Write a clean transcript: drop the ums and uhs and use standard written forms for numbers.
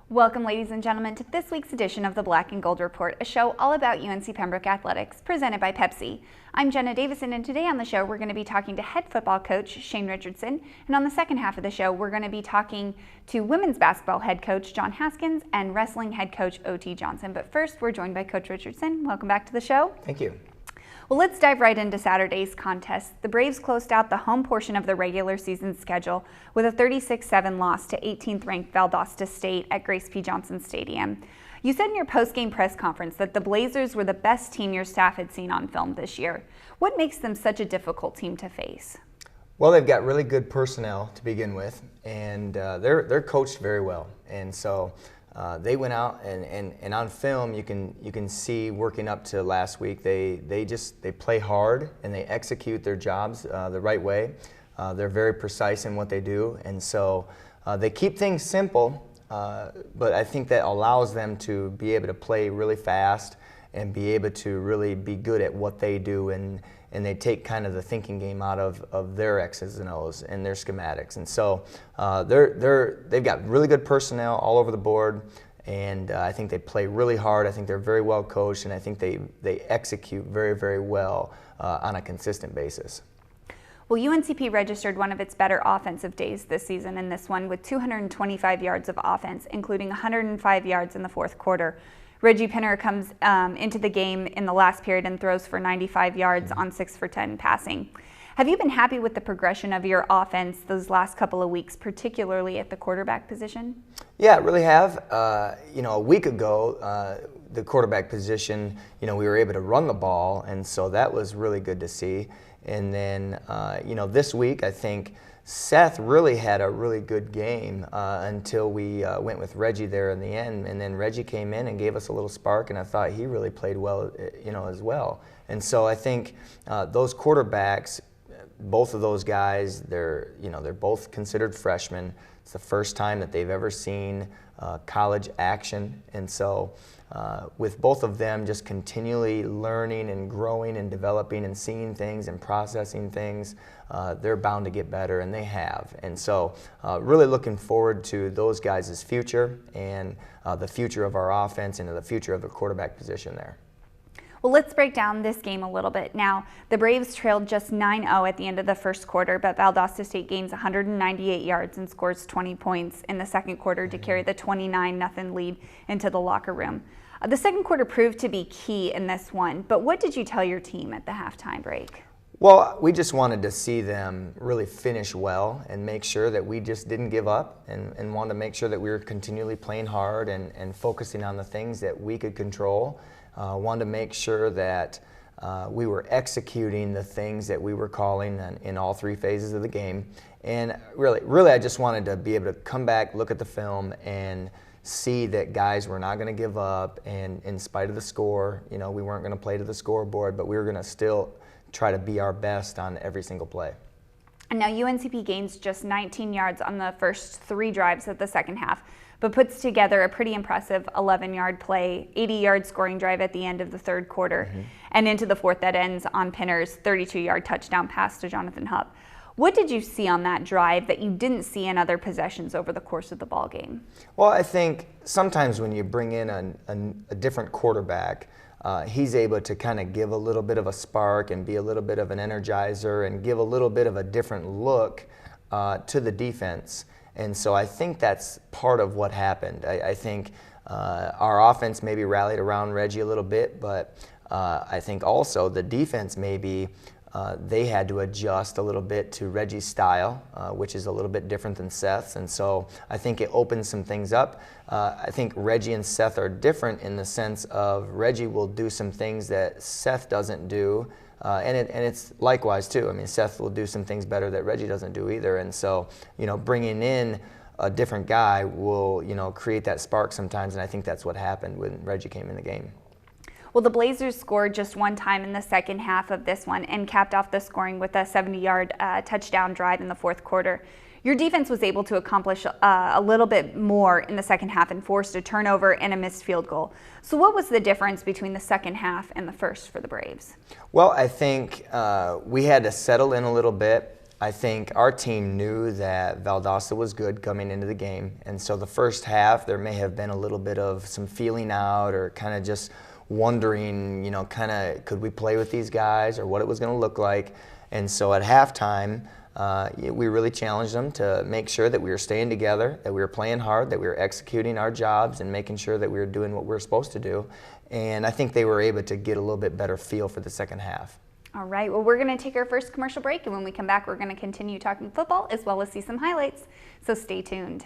Welcome, ladies and gentlemen, to this week's edition of the Black and Gold Report, a show all about UNC Pembroke athletics, presented by Pepsi. I'm Jenna Davison, and today on the show we're going to be talking to head football coach Shane Richardson, and on the second half of the show we're going to be talking to women's basketball head coach John Haskins and wrestling head coach O.T. Johnson. But first, we're joined by Coach Richardson. Welcome back to the show. Thank you. Well, let's dive right into Saturday's contest. The Braves closed out the home portion of the regular season schedule with a 36-7 loss to 18th-ranked Valdosta State at Grace P. Johnson Stadium. You said in your post-game press conference that the Blazers were the best team your staff had seen on film this year. What makes them such a difficult team to face? Well, they've got really good personnel to begin with, and they're coached very well. And so they went out and on film you can see working up to last week they play hard and they execute their jobs the right way. They're very precise in what they do, and so they keep things simple, but I think that allows them to be able to play really fast and be able to really be good at what they do, and they take kind of the thinking game out of their X's and O's and their schematics. And so they've got really good personnel all over the board, and I think they play really hard. I think they're very well coached, and I think they execute very, very well on a consistent basis. Well, UNCP registered one of its better offensive days this season in this one with 225 yards of offense, including 105 yards in the fourth quarter. Reggie Pinner comes into the game in the last period and throws for 95 yards on 6 for 10 passing. Have you been happy with the progression of your offense those last couple of weeks, particularly at the quarterback position? Yeah, I really have. A week ago, the quarterback position, we were able to run the ball, and so that was really good to see. And then, this week, I think Seth really had a really good game until we went with Reggie there in the end, and then Reggie came in and gave us a little spark, and I thought he really played well, as well. And so I think those quarterbacks, both of those guys, they're both considered freshmen. It's the first time that they've ever seen college action, and so with both of them just continually learning and growing and developing and seeing things and processing things, they're bound to get better, and they have. And so really looking forward to those guys' future and the future of our offense and the future of the quarterback position there. Well, let's break down this game a little bit. Now, the Braves trailed just 9-0 at the end of the first quarter, but Valdosta State gains 198 yards and scores 20 points in the second quarter to carry the 29-0 lead into the locker room. The second quarter proved to be key in this one, but what did you tell your team at the halftime break? Well, we just wanted to see them really finish well and make sure that we just didn't give up, and wanted to make sure that we were continually playing hard and focusing on the things that we could control. Wanted to make sure that we were executing the things that we were calling in all three phases of the game. And really, I just wanted to be able to come back, look at the film, and see that guys were not going to give up. And in spite of the score, we weren't going to play to the scoreboard, but we were going to still try to be our best on every single play. And now UNCP gains just 19 yards on the first 3 drives of the second half, but puts together a pretty impressive 11-yard play, 80-yard scoring drive at the end of the third quarter, and into the fourth that ends on Pinner's 32-yard touchdown pass to Jonathan Hupp. What did you see on that drive that you didn't see in other possessions over the course of the ball game? Well, I think sometimes when you bring in a different quarterback, he's able to kind of give a little bit of a spark and be a little bit of an energizer and give a little bit of a different look to the defense. And so I think that's part of what happened. I think our offense maybe rallied around Reggie a little bit, but I think also the defense maybe they had to adjust a little bit to Reggie's style, which is a little bit different than Seth's. And so I think it opened some things up. I think Reggie and Seth are different in the sense of Reggie will do some things that Seth doesn't do. And it's likewise too. I mean, Seth will do some things better that Reggie doesn't do either. And so, bringing in a different guy will, create that spark sometimes. And I think that's what happened when Reggie came in the game. Well, the Blazers scored just one time in the second half of this one and capped off the scoring with a 70-yard touchdown drive in the fourth quarter. Your defense was able to accomplish a little bit more in the second half and forced a turnover and a missed field goal. So what was the difference between the second half and the first for the Braves? Well, I think we had to settle in a little bit. I think our team knew that Valdosta was good coming into the game, and so the first half there may have been a little bit of some feeling out or kind of just wondering, you know, kind of could we play with these guys or what it was going to look like. And so at halftime, we really challenged them to make sure that we were staying together, that we were playing hard, that we were executing our jobs and making sure that we were doing what we were supposed to do. And I think they were able to get a little bit better feel for the second half. All right, well, we're going to take our first commercial break, and when we come back, we're going to continue talking football as well as see some highlights. So stay tuned.